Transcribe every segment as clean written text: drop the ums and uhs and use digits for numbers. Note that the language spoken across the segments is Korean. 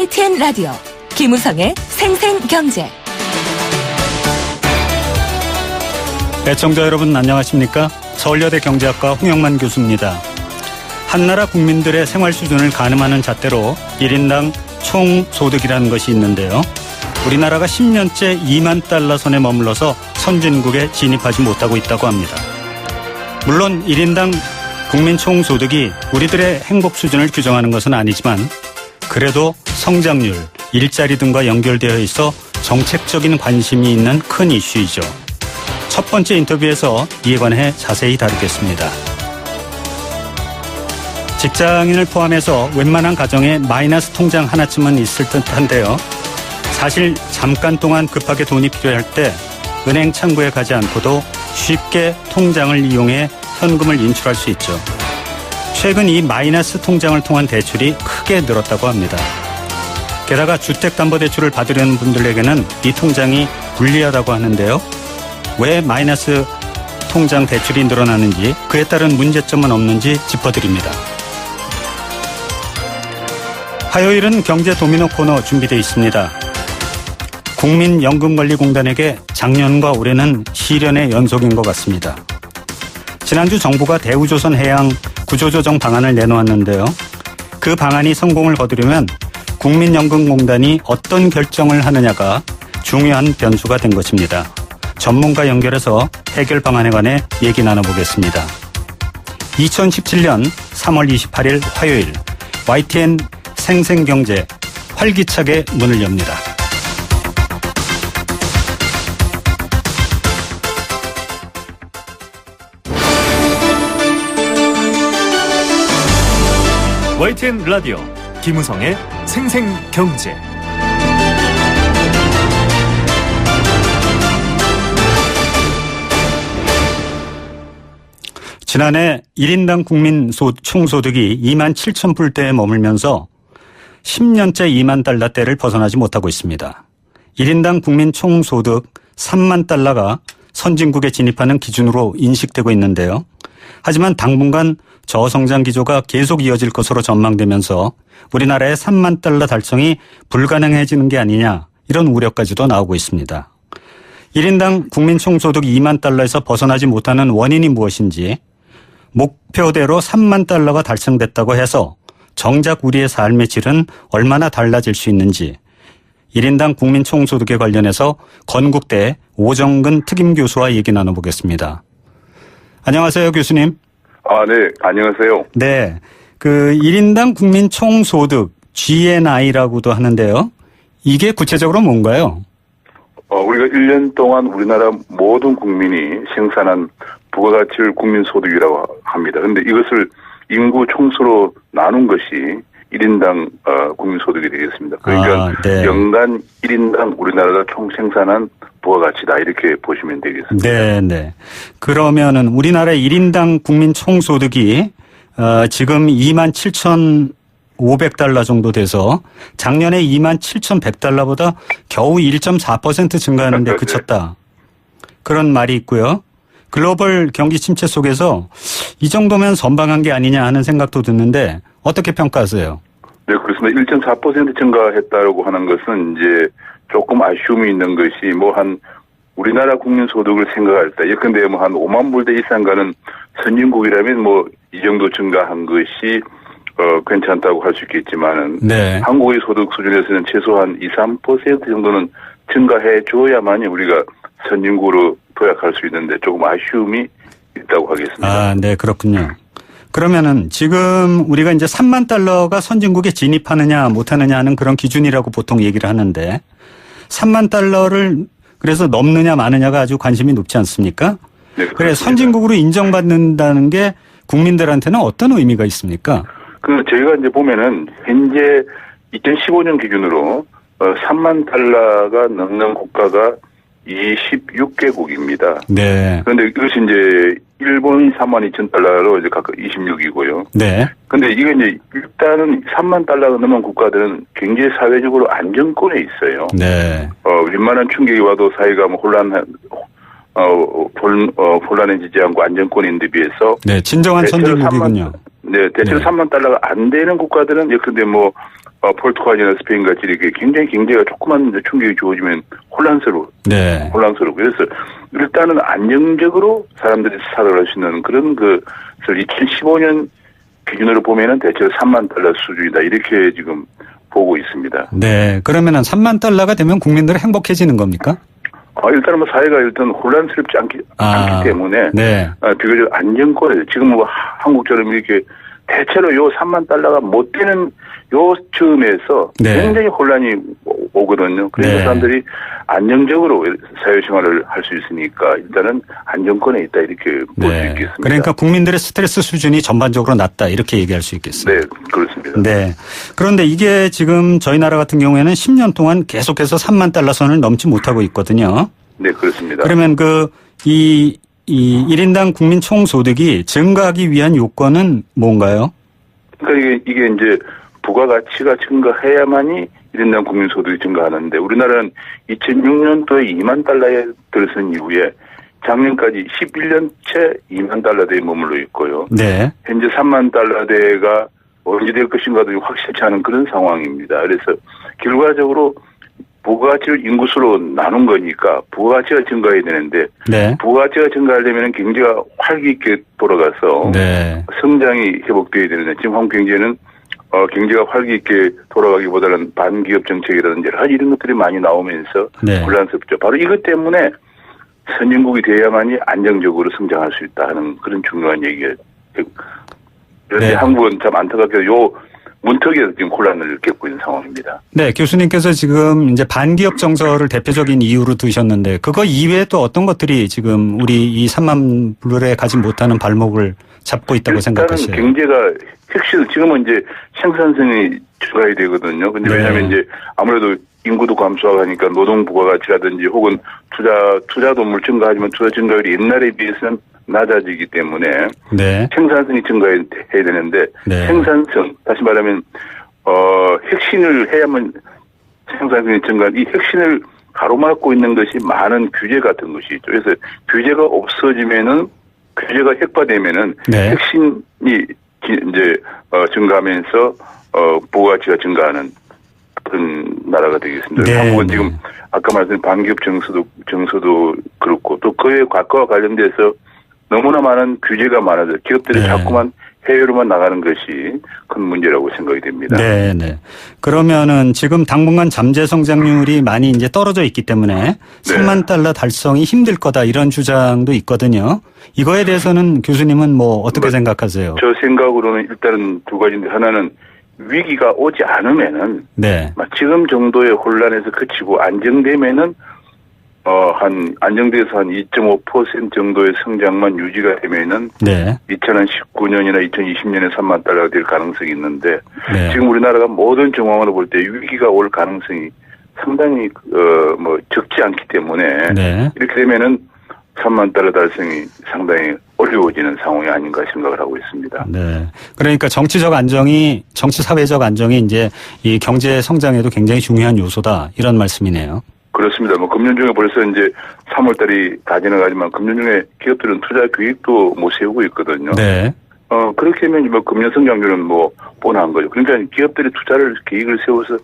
YTN 라디오 김우성의 생생경제. 애청자 여러분 안녕하십니까? 서울여대 경제학과 홍영만 교수입니다. 한나라 국민들의 생활 수준을 가늠하는 잣대로 1인당 총소득이라는 것이 있는데요. 우리나라가 10년째 2만 달러 선에 머물러서 선진국에 진입하지 못하고 있다고 합니다. 물론 1인당 국민 총소득이 우리들의 행복 수준을 규정하는 것은 아니지만 그래도 성장률, 일자리 등과 연결되어 있어 정책적인 관심이 있는 큰 이슈이죠. 첫 번째 인터뷰에서 이에 관해 자세히 다루겠습니다. 직장인을 포함해서 웬만한 가정에 마이너스 통장 하나쯤은 있을 듯한데요. 사실 잠깐 동안 급하게 돈이 필요할 때 은행 창구에 가지 않고도 쉽게 통장을 이용해 현금을 인출할 수 있죠. 최근 이 마이너스 통장을 통한 대출이 크게 늘었다고 합니다. 게다가 주택담보대출을 받으려는 분들에게는 이 통장이 불리하다고 하는데요. 왜 마이너스 통장 대출이 늘어나는지, 그에 따른 문제점은 없는지 짚어드립니다. 화요일은 경제 도미노 코너 준비되어 있습니다. 국민연금관리공단에게 작년과 올해는 시련의 연속인 것 같습니다. 지난주 정부가 대우조선해양 구조조정 방안을 내놓았는데요. 그 방안이 성공을 거두려면 국민연금공단이 어떤 결정을 하느냐가 중요한 변수가 된 것입니다. 전문가 연결해서 해결 방안에 관해 얘기 나눠보겠습니다. 2017년 3월 28일 화요일 YTN 생생경제 활기차게 문을 엽니다. YTN 라디오 김우성의 생생경제. 지난해 1인당 국민 총소득이 2만 7천 불대에 머물면서 10년째 2만 달러대를 벗어나지 못하고 있습니다. 1인당 국민 총소득 3만 달러가 선진국에 진입하는 기준으로 인식되고 있는데요. 하지만 당분간 저성장 기조가 계속 이어질 것으로 전망되면서 우리나라의 3만 달러 달성이 불가능해지는 게 아니냐, 이런 우려까지도 나오고 있습니다. 1인당 국민 총소득 2만 달러에서 벗어나지 못하는 원인이 무엇인지, 목표대로 3만 달러가 달성됐다고 해서 정작 우리의 삶의 질은 얼마나 달라질 수 있는지, 1인당 국민 총소득에 관련해서 건국대 오정근 특임교수와 얘기 나눠보겠습니다. 안녕하세요, 교수님. 네, 안녕하세요. 네. 1인당 국민 총소득, GNI라고도 하는데요. 이게 구체적으로 뭔가요? 우리가 1년 동안 우리나라 모든 국민이 생산한 부가가치를 국민소득이라고 합니다. 그런데 이것을 인구 총수로 나눈 것이 1인당 국민소득이 되겠습니다. 그러니까 네. 연간 1인당 우리나라가 총 생산한 부가가치다, 이렇게 보시면 되겠습니다. 네. 그러면은 우리나라의 1인당 국민 총소득이 지금 2만 7,500달러 정도 돼서 작년에 2만 7,100달러보다 겨우 1.4% 증가하는데 그쳤다. 그런 말이 있고요. 글로벌 경기 침체 속에서 이 정도면 선방한 게 아니냐 하는 생각도 드는데 어떻게 평가하세요? 네, 그렇습니다. 1.4% 증가했다고 하는 것은 이제 조금 아쉬움이 있는 것이 우리나라 국민 소득을 생각할 때 예컨대 한 5만 불대 이상 가는 선진국이라면 이 정도 증가한 것이 괜찮다고 할 수 있겠지만은 네. 한국의 소득 수준에서는 최소한 2-3% 정도는 증가해 줘야만이 우리가 선진국으로 도약할 수 있는데 조금 아쉬움이 있다고 하겠습니다. 네, 그렇군요. 그러면은 지금 우리가 이제 3만 달러가 선진국에 진입하느냐 못하느냐 하는 그런 기준이라고 보통 얘기를 하는데 3만 달러를 그래서 넘느냐 마느냐가 아주 관심이 높지 않습니까? 네, 그래 선진국으로 인정받는다는 게 국민들한테는 어떤 의미가 있습니까? 저희가 이제 보면은 현재 2015년 기준으로 3만 달러가 넘는 국가가 26개국입니다. 네. 그런데 이것이 이제 일본이 3만 2천 달러로 이제 각각 26이고요. 네. 근데 이게 이제 일단은 3만 달러가 넘는 국가들은 굉장히 사회적으로 안정권에 있어요. 네. 웬만한 충격이 와도 사회가 혼란해지지 않고 안정권인데 비해서. 네, 진정한 선진국이군요. 대체로 3만 달러가 안 되는 국가들은 예컨대 포르투갈이나 스페인 같이 이렇게 굉장히 경제가 조그만 충격이 주어지면 혼란스러워. 네. 혼란스럽고. 그래서 일단은 안정적으로 사람들이 살아갈 수 있는 그런 것을 2015년 기준으로 보면은 대체로 3만 달러 수준이다. 이렇게 지금 보고 있습니다. 네. 그러면은 3만 달러가 되면 국민들은 행복해지는 겁니까? 일단은 뭐 사회가 일단 혼란스럽지 않기 때문에 네. 비교적 안정권에 지금 뭐 한국처럼 이렇게 대체로 요 3만 달러가 못 되는 요 즈음에서 네. 굉장히 혼란이 오거든요. 그래서 네. 사람들이 안정적으로 사회생활을 할 수 있으니까 일단은 안정권에 있다 이렇게 볼 수 있겠습니다. 그러니까 국민들의 스트레스 수준이 전반적으로 낮다 이렇게 얘기할 수 있겠습니다. 네, 그렇습니다. 네. 그런데 이게 지금 저희 나라 같은 경우에는 10년 동안 계속해서 3만 달러 선을 넘지 못하고 있거든요. 네, 그렇습니다. 그러면 이 1인당 국민 총소득이 증가하기 위한 요건은 뭔가요? 그러니까 이게 이제 부가가치가 증가해야만이 1인당 국민소득이 증가하는데 우리나라는 2006년도에 2만 달러에 들어선 이후에 작년까지 11년째 2만 달러대에 머물러 있고요. 네. 현재 3만 달러대가 언제 될 것인가도 확실치 않은 그런 상황입니다. 그래서 결과적으로 부가가치를 인구수로 나눈 거니까 부가가치가 증가해야 되는데 네. 부가가치가 증가하려면 경제가 활기 있게 돌아가서 네. 성장이 회복돼야 되는데 지금 한국 경제는 경제가 활기 있게 돌아가기보다는 반기업 정책이라든지 여러 가지 이런 것들이 많이 나오면서 네. 혼란스럽죠. 바로 이것 때문에 선진국이 돼야만이 안정적으로 성장할 수 있다 하는 그런 중요한 얘기예요. 그런데 네. 한국은 참 안타깝게도 요 문턱에서 지금 혼란을 겪고 있는 상황입니다. 네, 교수님께서 지금 이제 반기업 정서를 대표적인 이유로 두셨는데 그거 이외에 또 어떤 것들이 지금 우리 이 3만 불에 가지 못하는 발목을 잡고 있다고 생각하세요? 일단은 경제가 핵심 지금은 이제 생산성이 증가해야 되거든요. 근데 네. 왜냐하면 이제 아무래도 인구도 감소하니까 노동 부가가치라든지 혹은 투자도 물 증가하지만 투자 증가율이 옛날에 비해서는 낮아지기 때문에 네. 생산성이 증가해야 되는데 네. 생산성 다시 말하면 혁신을 해야만 생산성이 증가한 이 혁신을 가로막고 있는 것이 많은 규제 같은 것이 있죠. 그래서 규제가 없어지면은 규제가 획파되면은 네. 혁신이 이제 증가하면서 부가가치가 증가하는 그런 나라가 되겠습니다. 네. 한국은 지금 아까 말씀드린 반기업 정서도 그렇고 또 그에 관련돼서 너무나 많은 규제가 많아서 기업들이 네. 자꾸만 해외로만 나가는 것이 큰 문제라고 생각이 됩니다. 네, 네. 그러면은 지금 당분간 잠재 성장률이 많이 이제 떨어져 있기 때문에 3만 달러 달성이 힘들 거다 이런 주장도 있거든요. 이거에 대해서는 교수님은 뭐 어떻게 생각하세요? 저 생각으로는 일단은 두 가지인데 하나는 위기가 오지 않으면은 네. 지금 정도의 혼란에서 그치고 안정되면은 안정돼서 한 2.5% 정도의 성장만 유지가 되면은 네. 2019년이나 2020년에 3만 달러가 될 가능성이 있는데 네. 지금 우리나라가 모든 정황으로 볼 때 위기가 올 가능성이 상당히 적지 않기 때문에 네. 이렇게 되면은 3만 달러 달성이 상당히 어려워지는 상황이 아닌가 생각을 하고 있습니다. 네. 그러니까 정치 사회적 안정이 이제 이 경제 성장에도 굉장히 중요한 요소다 이런 말씀이네요. 그렇습니다. 금년중에 벌써 이제 3월 달이 다 지나가지만 금년중에 기업들은 투자 계획도 못 세우고 있거든요. 네. 그렇게 하면 금년 성장률은 뻔한 거죠. 그러니까 기업들이 계획을 세워서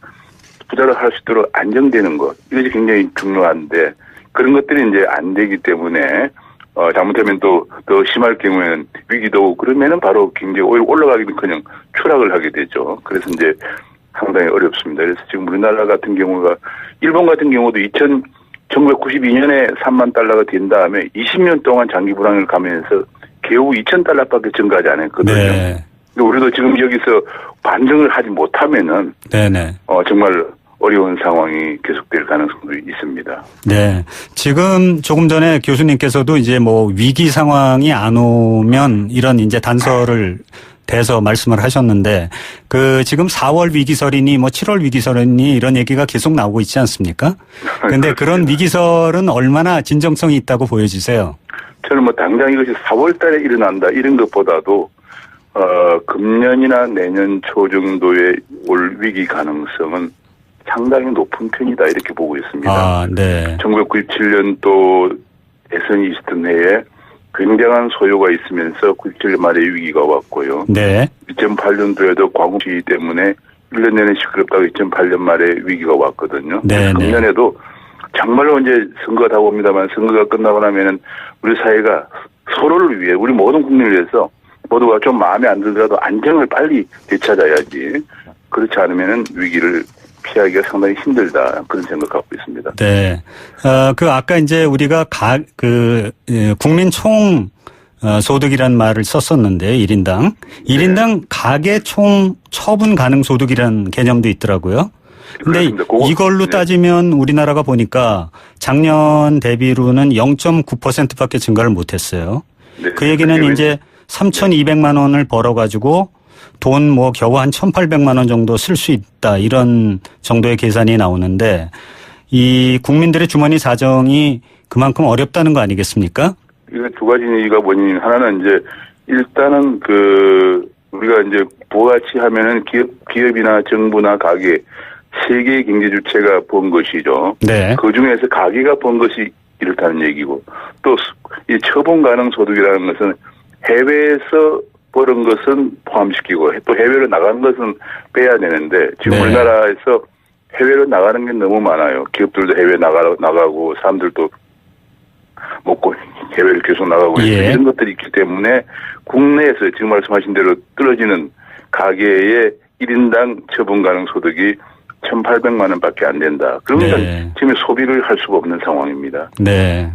투자를 할 수 있도록 안정되는 것 이것이 굉장히 중요한데 그런 것들이 이제 안 되기 때문에 잘못하면 또 더 심할 경우에는 위기도 오고 그러면은 바로 굉장히 오히려 올라가기는커녕 추락을 하게 되죠. 그래서 이제 상당히 어렵습니다. 그래서 지금 우리나라 같은 경우가 일본 같은 경우도 1992년에 3만 달러가 된 다음에 20년 동안 장기 불황을 가면서 겨우 2천 달러밖에 증가하지 않았거든요. 네. 우리도 지금 여기서 반등을 하지 못하면은 네네. 정말 어려운 상황이 계속될 가능성도 있습니다. 네. 지금 조금 전에 교수님께서도 이제 위기 상황이 안 오면 이런 이제 단서를 대서 말씀을 하셨는데 지금 4월 위기설이니 7월 위기설이니 이런 얘기가 계속 나오고 있지 않습니까? 그런데 그런 위기설은 얼마나 진정성이 있다고 보여지세요? 저는 당장 이것이 4월 달에 일어난다 이런 것보다도 금년이나 내년 초 정도에 올 위기 가능성은 상당히 높은 편이다 이렇게 보고 있습니다. 아, 네. 1997년도 대선이 있었던 해에 굉장한 소요가 있으면서 97년 말에 위기가 왔고요. 네. 2008년도에도 광우시 때문에 1년 내내 시끄럽다고 2008년 말에 위기가 왔거든요. 네, 금년에도 정말로 이제 선거가 다가옵니다만 선거가 끝나고 나면은 우리 사회가 서로를 위해 우리 모든 국민을 위해서 모두가 좀 마음에 안 들더라도 안정을 빨리 되찾아야지. 그렇지 않으면은 위기를 피하기가 상당히 힘들다. 그런 생각하고 있습니다. 네. 아까 이제 우리가 국민 총 소득이란 말을 썼었는데 1인당. 1인당 가계 총 처분 가능 소득이라는 개념도 있더라고요. 근데 이걸로 따지면 우리나라가 보니까 작년 대비로는 0.9%밖에 증가를 못했어요. 네. 그 얘기는 이제 3,200만 원을 벌어가지고 돈 겨우 한 1,800만 원 정도 쓸 수 있다 이런 정도의 계산이 나오는데 이 국민들의 주머니 사정이 그만큼 어렵다는 거 아니겠습니까? 이거 두 가지 얘기가 뭐니 하나는 이제 일단은 우리가 이제 부가가치 하면은 기업이나 정부나 가게 세 개의 경제 주체가 번 것이죠. 네. 그 중에서 가게가 번 것이 이렇다는 얘기고 또 이 처분 가능 소득이라는 것은 해외에서 벌은 것은 포함시키고 또 해외로 나간 것은 빼야 되는데 지금 네. 우리나라에서 해외로 나가는 게 너무 많아요. 기업들도 해외 나가고 사람들도 먹고 해외를 계속 나가고 예. 이런 것들이 있기 때문에 국내에서 지금 말씀하신 대로 떨어지는 가계의 1인당 처분 가능 소득이 1,800만 원밖에 안 된다. 그러니까 네. 지금 소비를 할 수가 없는 상황입니다. 네.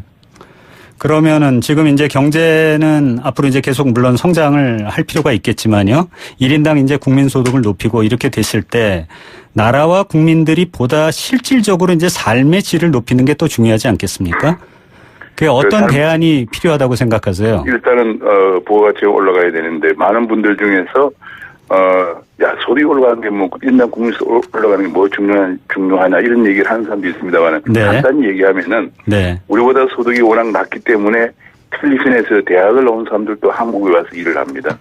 그러면은 지금 이제 경제는 앞으로 이제 계속 물론 성장을 할 필요가 있겠지만요. 1인당 이제 국민 소득을 높이고 이렇게 됐을 때 나라와 국민들이 보다 실질적으로 이제 삶의 질을 높이는 게 또 중요하지 않겠습니까? 그게 어떤 대안이 필요하다고 생각하세요? 일단은 부가가치가 올라가야 되는데 많은 분들 중에서 소득이 올라가는 게 뭐 일단 국민 소득 올라가는 게 뭐 중요하냐 이런 얘기를 하는 사람도 있습니다만 네. 간단히 얘기하면은 네. 우리보다 소득이 워낙 낮기 때문에 필리핀에서 대학을 나온 사람들도 한국에 와서 일을 합니다.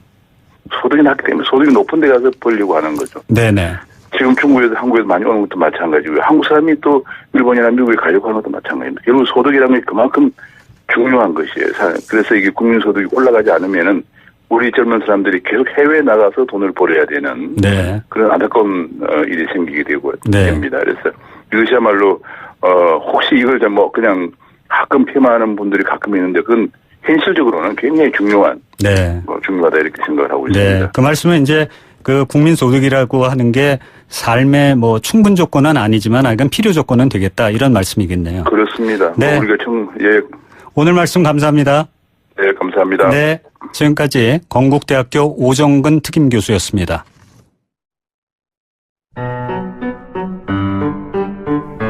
소득이 낮기 때문에 소득이 높은 데 가서 벌려고 하는 거죠. 네네. 지금 중국에서 한국에서 많이 오는 것도 마찬가지고요. 한국 사람이 또 일본이나 미국에 가려고 하는 것도 마찬가지입니다. 결국 소득이라는 게 그만큼 중요한 것이에요. 그래서 이게 국민소득이 올라가지 않으면은 우리 젊은 사람들이 계속 해외에 나가서 돈을 벌어야 되는 네. 그런 안타까운 일이 생기게 되고 네. 됩니다. 그래서 이것이야말로 혹시 이걸 그냥 가끔 폄하하는 분들이 가끔 있는데 그건 현실적으로는 굉장히 중요하다 이렇게 생각을 하고 있습니다. 네. 그 말씀은 이제 국민 소득이라고 하는 게 삶의 충분 조건은 아니지만 약간 필요 조건은 되겠다 이런 말씀이겠네요. 그렇습니다. 네. 우리가 오늘 말씀 감사합니다. 네, 감사합니다. 네. 지금까지 건국대학교 오정근 특임 교수였습니다.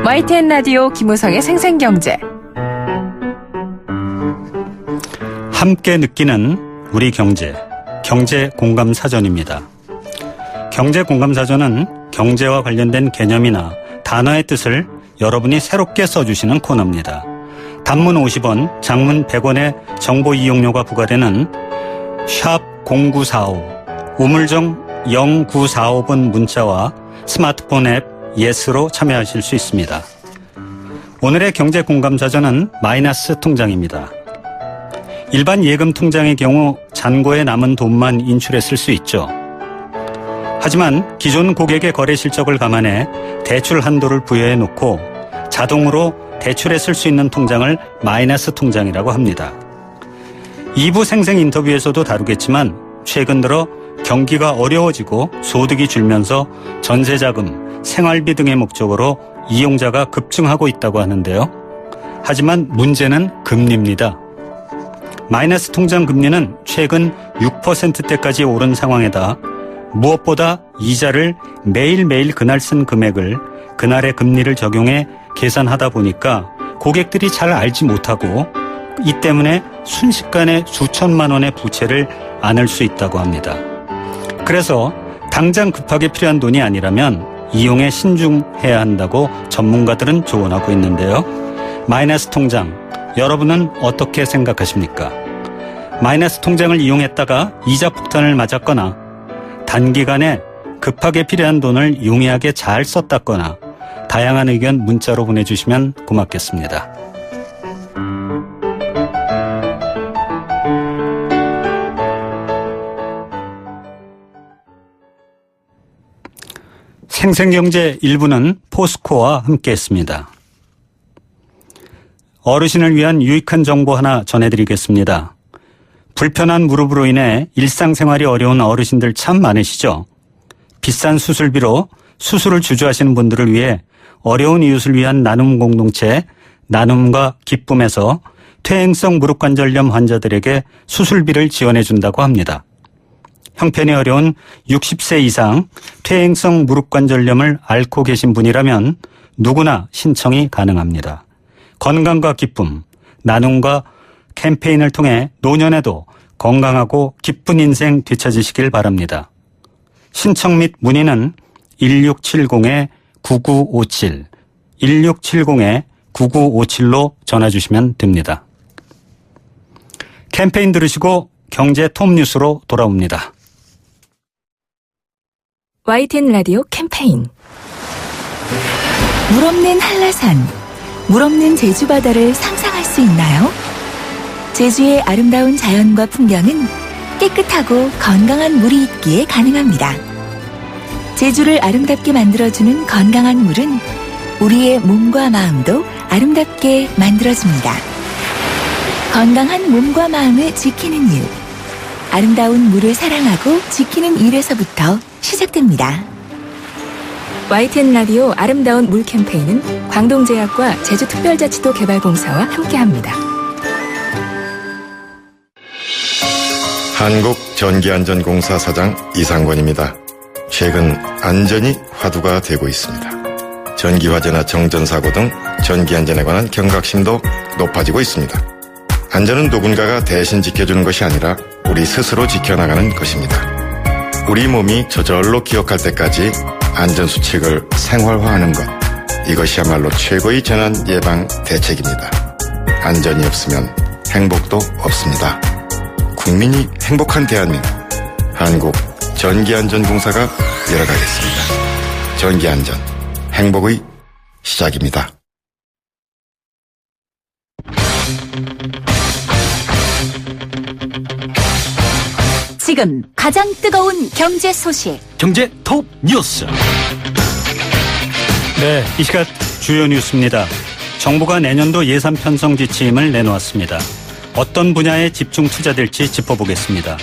YTN 라디오 김우성의 생생경제. 함께 느끼는 우리 경제 공감 사전입니다. 경제 공감 사전은 경제와 관련된 개념이나 단어의 뜻을 여러분이 새롭게 써주시는 코너입니다. 단문 50원, 장문 100원의 정보 이용료가 부과되는 샵 0945, 우물정 0945번 문자와 스마트폰 앱 예스로 참여하실 수 있습니다. 오늘의 경제 공감 사전은 마이너스 통장입니다. 일반 예금 통장의 경우 잔고에 남은 돈만 인출했을 수 있죠. 하지만 기존 고객의 거래 실적을 감안해 대출 한도를 부여해 놓고 자동으로 대출했을 수 있는 통장을 마이너스 통장이라고 합니다. 2부 생생 인터뷰에서도 다루겠지만 최근 들어 경기가 어려워지고 소득이 줄면서 전세자금, 생활비 등의 목적으로 이용자가 급증하고 있다고 하는데요. 하지만 문제는 금리입니다. 마이너스 통장 금리는 최근 6%대까지 오른 상황에다 무엇보다 이자를 매일매일 그날 쓴 금액을 그날의 금리를 적용해 계산하다 보니까 고객들이 잘 알지 못하고 이 때문에 순식간에 수천만 원의 부채를 안을 수 있다고 합니다. 그래서 당장 급하게 필요한 돈이 아니라면 이용에 신중해야 한다고 전문가들은 조언하고 있는데요. 마이너스 통장, 여러분은 어떻게 생각하십니까? 마이너스 통장을 이용했다가 이자 폭탄을 맞았거나 단기간에 급하게 필요한 돈을 용이하게 잘 썼다거나 다양한 의견 문자로 보내주시면 고맙겠습니다. 생생경제 1부는 포스코와 함께했습니다. 어르신을 위한 유익한 정보 하나 전해드리겠습니다. 불편한 무릎으로 인해 일상생활이 어려운 어르신들 참 많으시죠? 비싼 수술비로 수술을 주저하시는 분들을 위해 어려운 이웃을 위한 나눔 공동체 나눔과 기쁨에서 퇴행성 무릎관절염 환자들에게 수술비를 지원해준다고 합니다. 형편이 어려운 60세 이상 퇴행성 무릎관절염을 앓고 계신 분이라면 누구나 신청이 가능합니다. 건강과 기쁨, 나눔과 캠페인을 통해 노년에도 건강하고 기쁜 인생 되찾으시길 바랍니다. 신청 및 문의는 1670-9957, 1670-9957로 전화 주시면 됩니다. 캠페인 들으시고 경제 톱뉴스로 돌아옵니다. YTN 라디오 캠페인 물 없는 한라산, 물 없는 제주 바다를 상상할 수 있나요? 제주의 아름다운 자연과 풍경은 깨끗하고 건강한 물이 있기에 가능합니다. 제주를 아름답게 만들어주는 건강한 물은 우리의 몸과 마음도 아름답게 만들어줍니다. 건강한 몸과 마음을 지키는 일, 아름다운 물을 사랑하고 지키는 일에서부터 시작됩니다. YTN 라디오 아름다운 물 캠페인은 광동제약과 제주특별자치도 개발공사와 함께합니다. 한국전기안전공사 사장 이상권입니다. 최근 안전이 화두가 되고 있습니다. 전기화재나 정전사고 등 전기안전에 관한 경각심도 높아지고 있습니다. 안전은 누군가가 대신 지켜주는 것이 아니라 우리 스스로 지켜나가는 것입니다. 우리 몸이 저절로 기억할 때까지 안전수칙을 생활화하는 것, 이것이야말로 최고의 재난 예방 대책입니다. 안전이 없으면 행복도 없습니다. 국민이 행복한 대한민국, 한국전기안전공사가 열어가겠습니다. 전기안전, 행복의 시작입니다. 지금 가장 뜨거운 경제 소식. 경제 톱 뉴스. 네, 이 시각 주요 뉴스입니다. 정부가 내년도 예산 편성 지침을 내놓았습니다. 어떤 분야에 집중 투자될지 짚어보겠습니다.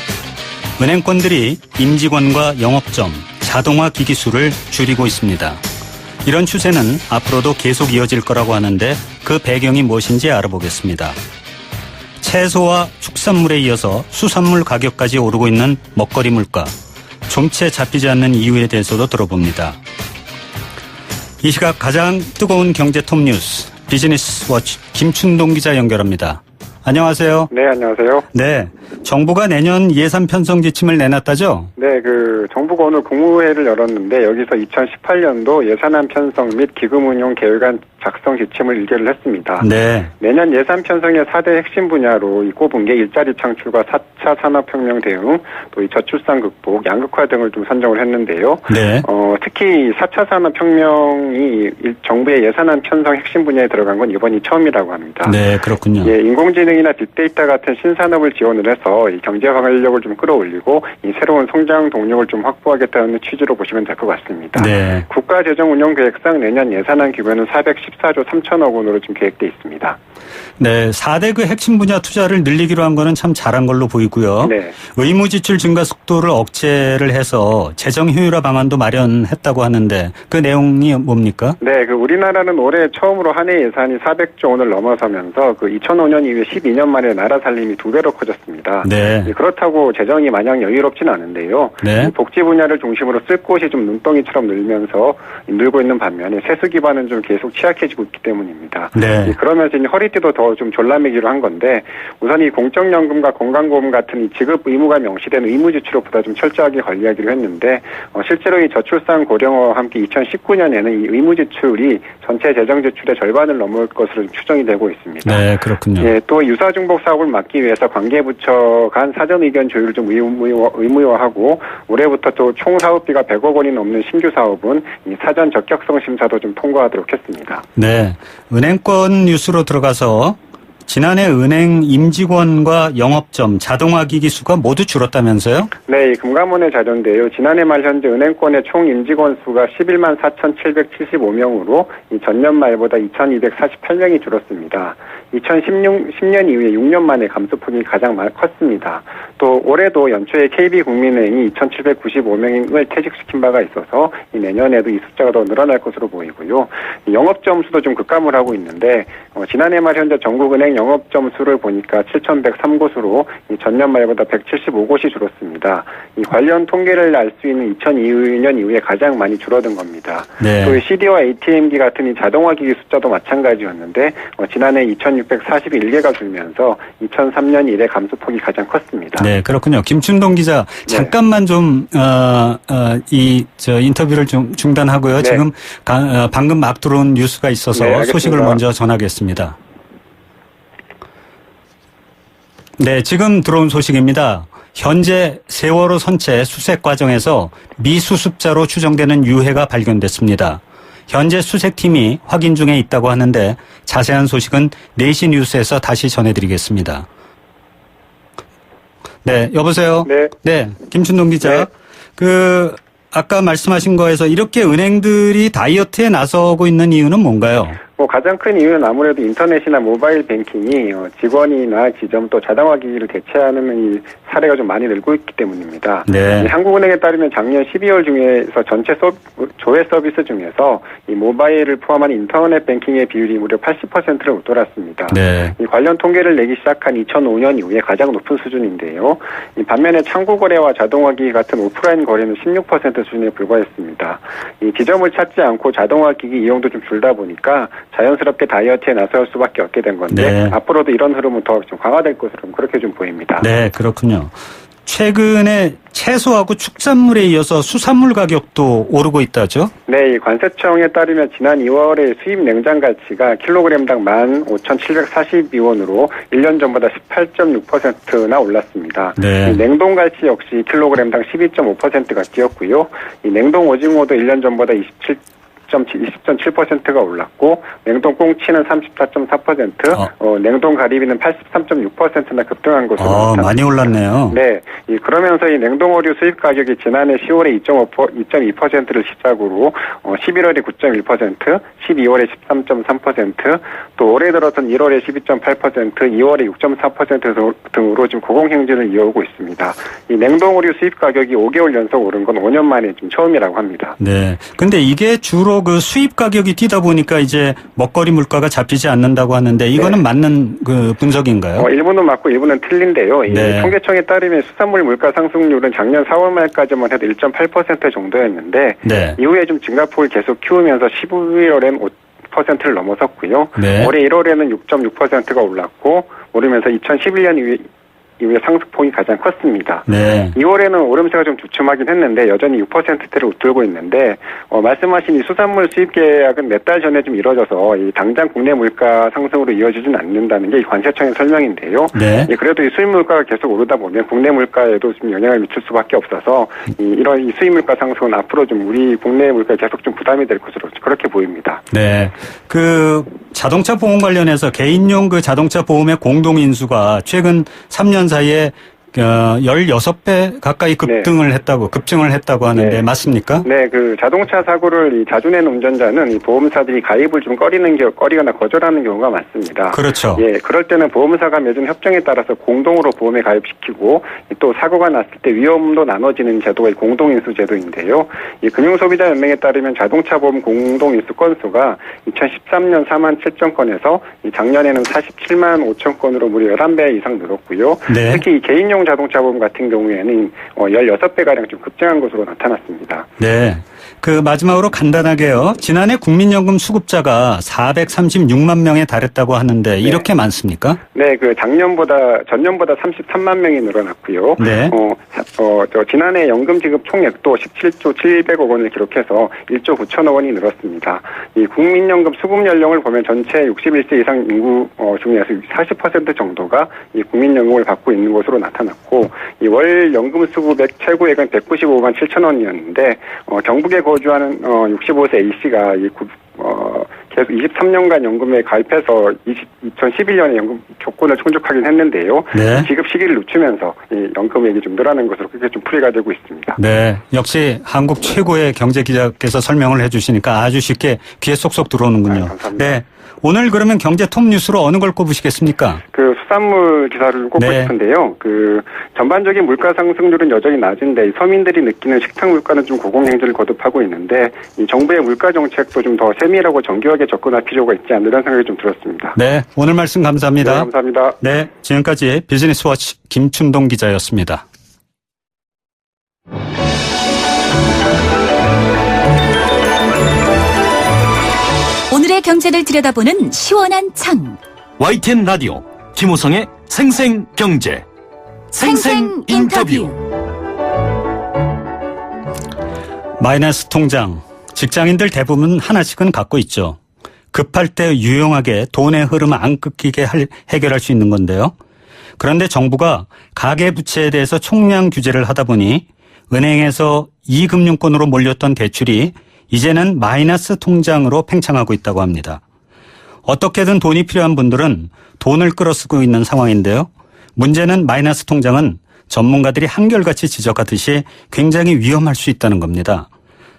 은행권들이 임직원과 영업점, 자동화 기기 수를 줄이고 있습니다. 이런 추세는 앞으로도 계속 이어질 거라고 하는데 그 배경이 무엇인지 알아보겠습니다. 채소와 축산물에 이어서 수산물 가격까지 오르고 있는 먹거리 물가, 좀채 잡히지 않는 이유에 대해서도 들어봅니다. 이 시각 가장 뜨거운 경제 톱 뉴스 비즈니스 워치 김춘동 기자 연결합니다. 안녕하세요. 네, 안녕하세요. 네, 정부가 내년 예산 편성 지침을 내놨다죠? 네, 정부가 오늘 국무회의를 열었는데 여기서 2018년도 예산안 편성 및 기금 운용 계획안 작성 지침을 의결을 했습니다. 네. 내년 예산 편성의 4대 핵심 분야로 꼽은 게 일자리 창출과 4차 산업혁명 대응, 또 이 저출산 극복, 양극화 등을 좀 선정을 했는데요. 네. 특히 4차 산업혁명이 정부의 예산안 편성 핵심 분야에 들어간 건 이번이 처음이라고 합니다. 네, 그렇군요. 예, 인공지능이나 빅데이터 같은 신산업을 지원을 해서 이 경제 활력을 좀 끌어올리고 이 새로운 성장 동력을 좀 확보하겠다는 취지로 보시면 될 것 같습니다. 네. 국가재정운용계획상 내년 예산안 규모는 414조 3천억 원으로 좀 계획돼 있습니다. 네, 4대 그 핵심 분야 투자를 늘리기로 한 거는 참 잘한 걸로 보이고요. 네. 의무 지출 증가 속도를 억제를 해서 재정 효율화 방안도 마련했다고 하는데 그 내용이 뭡니까? 네, 우리나라는 올해 처음으로 한 해 예산이 400조 원을 넘어서면서 2005년 이후에 12년 만에 나라 살림이 2배로 커졌습니다. 네. 그렇다고 재정이 마냥 여유롭지는 않은데요. 네. 복지 분야를 중심으로 쓸 곳이 좀 눈덩이처럼 늘고 있는 반면에 세수 기반은 좀 계속 취약해지고 있기 때문입니다. 네. 그러면서 이제 허리띠도 더 좀 졸라매기로 한 건데 우선 이 공적연금과 건강보험 같은 이 지급 의무가 명시된 의무 지출보다 좀 철저하게 관리하기로 했는데 실제로 이 저출산 고령화와 함께 2019년에는 이 의무 지출이 전체 재정 지출의 절반을 넘을 것으로 추정이 되고 있습니다. 네, 그렇군요. 예, 또 유사중복 사업을 막기 위해서 관계부처 간 사전 의견 조율을 좀 의무화하고 올해부터 또 총 사업비가 100억 원이 넘는 신규 사업은 이 사전 적격성 심사도 좀 통과하도록 했습니다. 네, 은행권 뉴스로 들어가서 지난해 은행 임직원과 영업점, 자동화기기 수가 모두 줄었다면서요? 네, 이 금감원의 자료인데요. 지난해 말 현재 은행권의 총 임직원 수가 11만 4,775명으로 이 전년 말보다 2,248명이 줄었습니다. 2010년 이후에 6년 만에 감소폭이 가장 컸습니다. 또 올해도 연초에 KB국민은행이 2,795명을 퇴직시킨 바가 있어서 이 내년에도 이 숫자가 더 늘어날 것으로 보이고요. 영업점 수도 좀 급감을 하고 있는데 지난해 말 현재 전국은행 영업점 수를 보니까 7,103곳으로 전년 말보다 175곳이 줄었습니다. 이 관련 통계를 알 수 있는 2002년 이후에 가장 많이 줄어든 겁니다. 네. 또 CD와 ATM기 같은 이 자동화기기 숫자도 마찬가지였는데 지난해 2,641개가 줄면서 2003년 이래 감소폭이 가장 컸습니다. 네, 그렇군요. 김춘동 기자, 잠깐만 좀 인터뷰를 좀 중단하고요. 네. 지금 방금 막 들어온 뉴스가 있어서 네, 알겠습니다. 소식을 먼저 전하겠습니다. 네, 지금 들어온 소식입니다. 현재 세월호 선체 수색 과정에서 미수습자로 추정되는 유해가 발견됐습니다. 현재 수색팀이 확인 중에 있다고 하는데 자세한 소식은 4시 뉴스에서 다시 전해드리겠습니다. 네, 여보세요? 네, 김춘동 기자. 네. 아까 말씀하신 거에서 이렇게 은행들이 다이어트에 나서고 있는 이유는 뭔가요? 가장 큰 이유는 아무래도 인터넷이나 모바일 뱅킹이 직원이나 지점 또 자동화기기를 대체하는 이 사례가 좀 많이 늘고 있기 때문입니다. 네. 한국은행에 따르면 작년 12월 중에서 전체 조회 서비스 중에서 이 모바일을 포함한 인터넷 뱅킹의 비율이 무려 80%를 웃돌았습니다. 네. 이 관련 통계를 내기 시작한 2005년 이후에 가장 높은 수준인데요. 이 반면에 창구 거래와 자동화기기 같은 오프라인 거래는 16% 수준에 불과했습니다. 이 지점을 찾지 않고 자동화기기 이용도 좀 줄다 보니까 자연스럽게 다이어트에 나설 수밖에 없게 된 건데 앞으로도 이런 흐름은 더 좀 강화될 것으로 그렇게 좀 보입니다. 네, 그렇군요. 최근에 채소하고 축산물에 이어서 수산물 가격도 오르고 있다죠? 네, 이 관세청에 따르면 지난 2월에 수입 냉장 가치가 킬로그램당 15,742원으로 1년 전보다 18.6%나 올랐습니다. 네. 이 냉동 갈치 역시 킬로그램당 12.5%가 뛰었고요. 이 냉동 오징어도 1년 전보다 20.7%가 올랐고 냉동 꽁치는 34.4%, 냉동 가리비는 83.6%나 급등한 것으로 나타났습니다. 많이 올랐네요. 네, 그러면서 이 냉동 어류 수입 가격이 지난해 10월에 2.2%를 시작으로 11월에 9.1%, 12월에 13.3%, 또 올해 들어선 1월에 12.8%, 2월에 6.4% 등으로 지금 고공행진을 이어오고 있습니다. 이 냉동 어류 수입 가격이 5개월 연속 오른 건 5년 만에 좀 처음이라고 합니다. 네, 근데 이게 주로 그 수입 가격이 뛰다 보니까 이제 먹거리 물가가 잡히지 않는다고 하는데 이거는 맞는 그 분석인가요? 일부는 맞고 일부는 틀린데요. 네. 통계청에 따르면 수산물 물가 상승률은 작년 4월 말까지만 해도 1.8% 정도였는데 이후에 좀 증가폭을 계속 키우면서 11월엔 5%를 넘어섰고요. 올해 1월에는 6.6%가 올랐고 오르면서 2011년 이후에 상승폭이 가장 컸습니다. 2월에는 오름세가 좀 주춤하긴 했는데 여전히 6%대를 웃돌고 있는데 말씀하신 이 수산물 수입 계약은 몇 달 전에 좀 이뤄져서 이 당장 국내 물가 상승으로 이어지진 않는다는 게 이 관세청의 설명인데요. 그래도 이 수입 물가가 계속 오르다 보면 국내 물가에도 좀 영향을 미칠 수밖에 없어서 이런 이 수입 물가 상승은 앞으로 좀 우리 국내 물가에 계속 좀 부담이 될 것으로 그렇게 보입니다. 네, 그 자동차 보험 관련해서 개인용 그 자동차 보험의 공동 인수가 최근 3년 사이에 16배 가까이 급증을 했다고 하는데 맞습니까? 네, 그 자동차 사고를 자주 내는 운전자는 이 보험사들이 가입을 좀 꺼리거나 거절하는 경우가 많습니다. 그렇죠. 그럴 때는 보험사가 맺은 협정에 따라서 공동으로 보험에 가입시키고 또 사고가 났을 때 위험도 나눠지는 제도가 공동인수 제도인데요. 이 금융소비자연맹에 따르면 자동차 보험 공동인수 건수가 2013년 4만 7천 건에서 작년에는 47만 5천 건으로 무려 11배 이상 늘었고요. 특히 이 개인용 자동차 보험 같은 경우에는 16배가량 좀 급증한 것으로 나타났습니다. 네. 그 마지막으로 간단하게요. 지난해 국민연금 수급자가 436만 명에 달했다고 하는데 이렇게 많습니까? 네, 전년보다 33만 명이 늘어났고요. 지난해 연금 지급 총액도 17조 700억 원을 기록해서 1조 9천억 원이 늘었습니다. 이 국민연금 수급 연령을 보면 전체 61세 이상 인구 중에서 40% 정도가 이 국민연금을 받고 있는 것으로 나타났고 이 월 연금 수급액 최고액은 195만 7천 원이었는데 경북에 거주하는 65세 A씨가 계속 23년간 연금에 가입해서 2011년에 연금 조건을 충족하긴 했는데요. 네. 지급 시기를 늦추면서 이 연금액이 좀 늘어나는 것으로 그렇게 좀 풀이가 되고 있습니다. 네. 역시 한국 최고의 경제 기자께서 설명을 해주시니까 아주 쉽게 귀에 쏙쏙 들어오는군요. 네, 감사합니다. 네. 오늘 그러면 경제 톱 뉴스로 어느 걸 꼽으시겠습니까? 그 수산물 기사를 꼽고 네. 싶은데요. 그 전반적인 물가 상승률은 여전히 낮은데 이 서민들이 느끼는 식탁 물가는 좀 고공행진을 거듭하고 있는데 이 정부의 물가 정책도 좀 더 세밀하고 정교하게 접근할 필요가 있지 않나 이런 생각이 좀 들었습니다. 네. 오늘 말씀 감사합니다. 네, 감사합니다. 네. 지금까지 비즈니스워치 김춘동 기자였습니다. 오늘의 경제를 들여다보는 시원한 창. YTN 라디오 김호성의 생생경제 생생 인터뷰. 마이너스 통장. 직장인들 대부분 하나씩은 갖고 있죠. 급할 때 유용하게 돈의 흐름 안 끊기게 해결할 수 있는 건데요. 그런데 정부가 가계부채에 대해서 총량 규제를 하다 보니 은행에서 이금융권으로 몰렸던 대출이 이제는 마이너스 통장으로 팽창하고 있다고 합니다. 어떻게든 돈이 필요한 분들은 돈을 끌어쓰고 있는 상황인데요. 문제는 마이너스 통장은 전문가들이 한결같이 지적하듯이 굉장히 위험할 수 있다는 겁니다.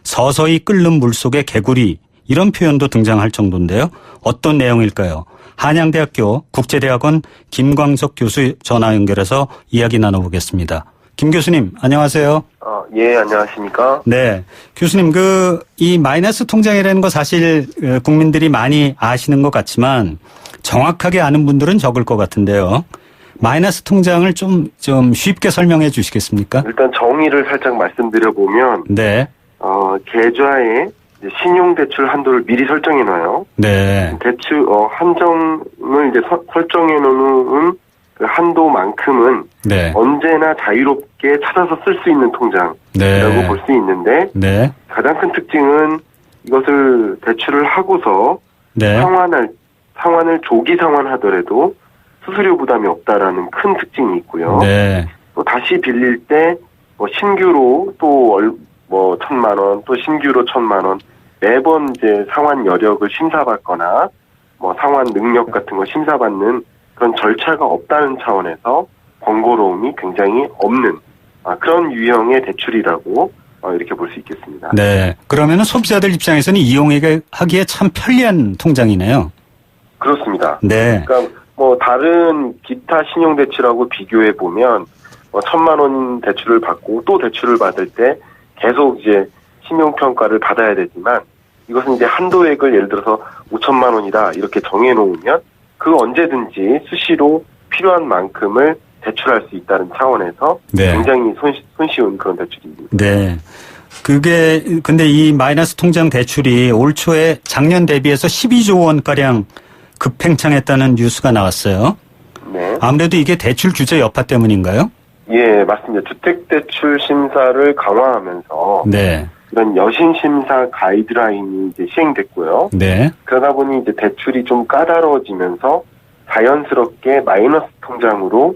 서서히 끓는 물속의 개구리 이런 표현도 등장할 정도인데요. 어떤 내용일까요? 한양대학교 국제대학원 김광석 교수 전화 연결해서 이야기 나눠보겠습니다. 김 교수님 안녕하세요. 예, 안녕하십니까? 네. 교수님, 이 마이너스 통장이라는 거 사실 국민들이 많이 아시는 것 같지만 정확하게 아는 분들은 적을 것 같은데요. 마이너스 통장을 좀 쉽게 설명해 주시겠습니까? 일단 정의를 살짝 말씀드려보면, 네. 계좌에 신용대출 한도를 미리 설정해 놔요. 네. 대출, 한정을 이제 설정해 놓은 그 한도만큼은 네. 언제나 자유롭게 찾아서 쓸 수 있는 통장이라고 네. 볼 수 있는데, 네. 가장 큰 특징은 이것을 대출을 하고서 네. 상환을 조기 상환하더라도 수수료 부담이 없다라는 큰 특징이 있고요. 네. 또 다시 빌릴 때 신규로 또 1,000만 원, 또 신규로 1,000만 원 매번 이제 상환 여력을 심사받거나 상환 능력 같은 거 심사받는 그런 절차가 없다는 차원에서 번거로움이 굉장히 없는 그런 유형의 대출이라고 이렇게 볼 수 있겠습니다. 네. 그러면은 소비자들 입장에서는 이용하기에 참 편리한 통장이네요. 그렇습니다. 네. 그러니까 다른 기타 신용대출하고 비교해 보면 1,000만 원 대출을 받고 또 대출을 받을 때 계속 이제 신용평가를 받아야 되지만 이것은 이제 한도액을 예를 들어서 5,000만 원이다 이렇게 정해놓으면 그 언제든지 수시로 필요한 만큼을 대출할 수 있다는 차원에서 네. 굉장히 손쉬운 그런 대출입니다. 네. 근데 이 마이너스 통장 대출이 올 초에 작년 대비해서 12조 원가량 급팽창했다는 뉴스가 나왔어요. 네. 아무래도 이게 대출 규제 여파 때문인가요? 예, 맞습니다. 주택대출 심사를 강화하면서 네. 이런 여신 심사 가이드라인이 이제 시행됐고요. 네. 그러다 보니 이제 대출이 좀 까다로워지면서 자연스럽게 마이너스 통장으로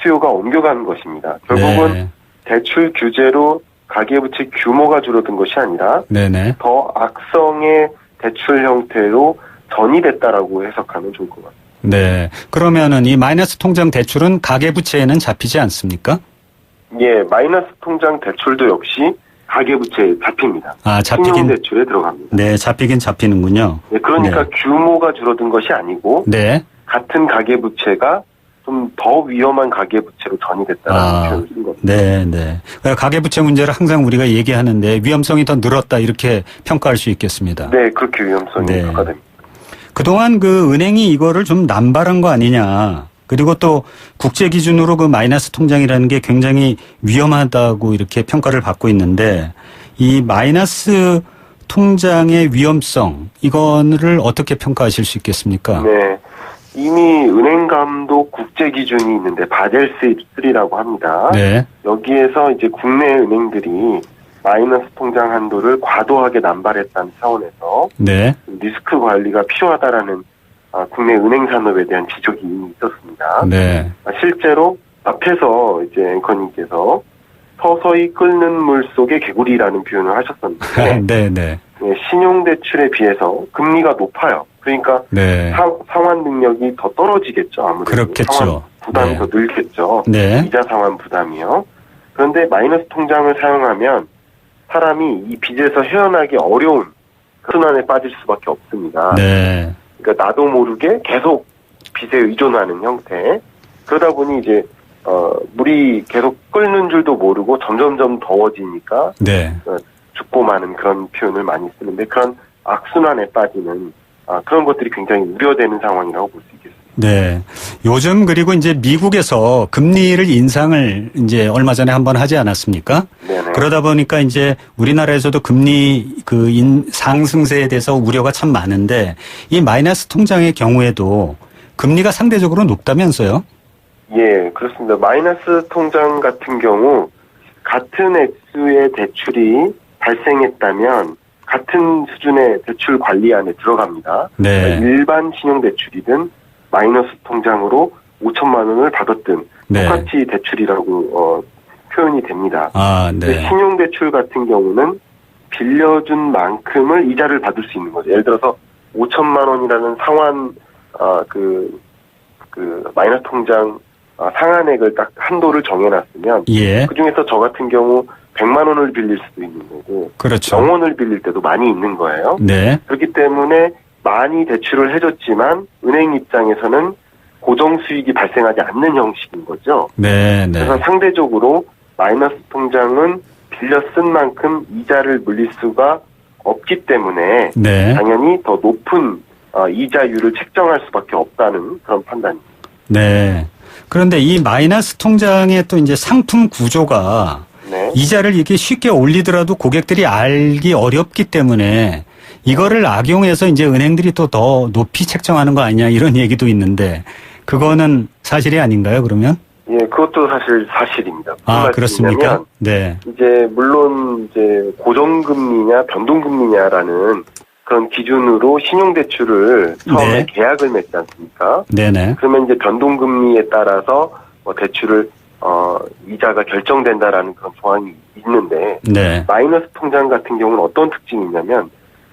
수요가 옮겨가는 것입니다. 결국은 네. 대출 규제로 가계부채 규모가 줄어든 것이 아니라 네네. 더 악성의 대출 형태로 전이됐다라고 해석하면 좋을 것 같습니다. 네. 그러면은 이 마이너스 통장 대출은 가계부채에는 잡히지 않습니까? 예, 마이너스 통장 대출도 역시 가계부채에 잡힙니다. 신용대출에 들어갑니다. 네, 잡히긴 잡히는군요. 네, 그러니까 네. 규모가 줄어든 것이 아니고 네. 같은 가계부채가 좀 더 위험한 가계부채로 전이됐다는 표현을 쓴 겁니다. 네, 네. 가계부채 문제를 항상 우리가 얘기하는데 위험성이 더 늘었다 이렇게 평가할 수 있겠습니다. 네, 그렇게 위험성이 네. 평가됩니다. 그동안 은행이 이거를 좀 남발한 거 아니냐. 그리고 또 국제 기준으로 마이너스 통장이라는 게 굉장히 위험하다고 이렇게 평가를 받고 있는데 이 마이너스 통장의 위험성 이거를 어떻게 평가하실 수 있겠습니까? 네. 이미 은행감독 국제 기준이 있는데 바젤 3라고 합니다. 네. 여기에서 이제 국내 은행들이 마이너스 통장 한도를 과도하게 남발했다는 차원에서 네. 리스크 관리가 필요하다라는 국내 은행 산업에 대한 지적이 이미 있었습니다. 네. 실제로 앞에서 이제 앵커님께서 서서히 끓는 물 속의 개구리라는 표현을 하셨었는데 네, 네. 신용대출에 비해서 금리가 높아요. 그러니까 네. 상환 능력이 더 떨어지겠죠. 아무래도 그렇겠죠. 상환 부담이 네. 더 늘겠죠. 네. 이자 상환 부담이요. 그런데 마이너스 통장을 사용하면 사람이 이 빚에서 헤어나기 어려운 순환에 빠질 수밖에 없습니다. 네. 그러니까 나도 모르게 계속 빚에 의존하는 형태. 그러다 보니 이제 물이 계속 끓는 줄도 모르고 점점점 더워지니까 네. 죽고 마는 그런 표현을 많이 쓰는데 그런 악순환에 빠지는 그런 것들이 굉장히 우려되는 상황이라고 볼 수 있겠습니다. 네. 요즘 그리고 이제 미국에서 금리를 인상을 이제 얼마 전에 한번 하지 않았습니까? 네네. 그러다 보니까 이제 우리나라에서도 금리 상승세에 대해서 우려가 참 많은데 이 마이너스 통장의 경우에도 금리가 상대적으로 높다면서요? 예, 그렇습니다. 마이너스 통장 같은 경우 같은 액수의 대출이 발생했다면 같은 수준의 대출 관리 안에 들어갑니다. 네. 그러니까 일반 신용대출이든 마이너스 통장으로 5천만 원을 받았든 네. 똑같이 대출이라고 표현이 됩니다. 아, 네. 신용대출 같은 경우는 빌려준 만큼을 이자를 받을 수 있는 거죠. 예를 들어서 5천만 원이라는 상환 마이너스 통장 상한액을 딱 한도를 정해놨으면 예. 그중에서 저 같은 경우 100만 원을 빌릴 수도 있는 거고 그렇죠. 0원을 빌릴 때도 많이 있는 거예요. 네. 그렇기 때문에 많이 대출을 해줬지만 은행 입장에서는 고정 수익이 발생하지 않는 형식인 거죠. 네, 네. 그래서 상대적으로 마이너스 통장은 빌려 쓴 만큼 이자를 물릴 수가 없기 때문에 네. 당연히 더 높은 이자율을 책정할 수밖에 없다는 그런 판단입니다. 네. 그런데 이 마이너스 통장의 또 이제 상품 구조가 네. 이자를 이렇게 쉽게 올리더라도 고객들이 알기 어렵기 때문에 이거를 악용해서 이제 은행들이 또 더 높이 책정하는 거 아니냐 이런 얘기도 있는데 그거는 사실이 아닌가요, 그러면? 예, 그것도 사실입니다. 아, 그렇습니까? 네. 이제 물론 이제 고정금리냐 변동금리냐라는 그런 기준으로 신용대출을 처음에 네. 계약을 맺지 않습니까? 네네. 그러면 이제 변동금리에 따라서 대출을 이자가 결정된다라는 그런 조항이 있는데 네. 마이너스 통장 같은 경우는 어떤 특징이 있냐면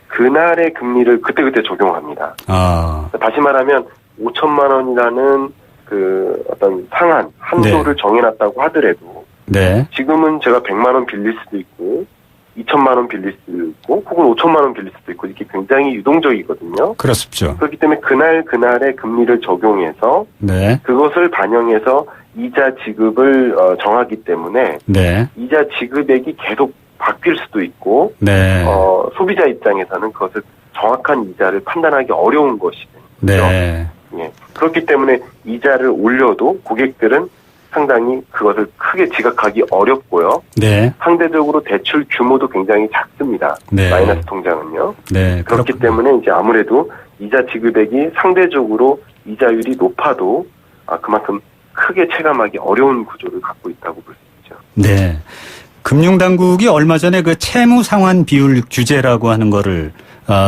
그날의 금리를 그때그때 적용합니다. 아. 다시 말하면 5천만 원이라는 그 어떤 상한 한도를 정해놨다고 하더라도 네. 지금은 제가 100만 원 빌릴 수도 있고 2천만 원 빌릴 수도 있고 혹은 5천만 원 빌릴 수도 있고 이렇게 굉장히 유동적이거든요. 그렇습죠. 그렇기 때문에 그날의 금리를 적용해서 네. 그것을 반영해서 이자 지급을 정하기 때문에 네. 이자 지급액이 계속 바뀔 수도 있고 네. 소비자 입장에서는 그것을 정확한 이자를 판단하기 어려운 것이죠. 네. 예. 그렇기 때문에 이자를 올려도 고객들은 상당히 그것을 크게 지각하기 어렵고요. 네. 상대적으로 대출 규모도 굉장히 작습니다. 네. 마이너스 통장은요. 네. 그렇기 그렇군요. 때문에 이제 아무래도 이자 지급액이 상대적으로 이자율이 높아도 그만큼 크게 체감하기 어려운 구조를 갖고 있다고 볼 수 있죠. 네. 금융당국이 얼마 전에 그 채무 상환 비율 규제라고 하는 거를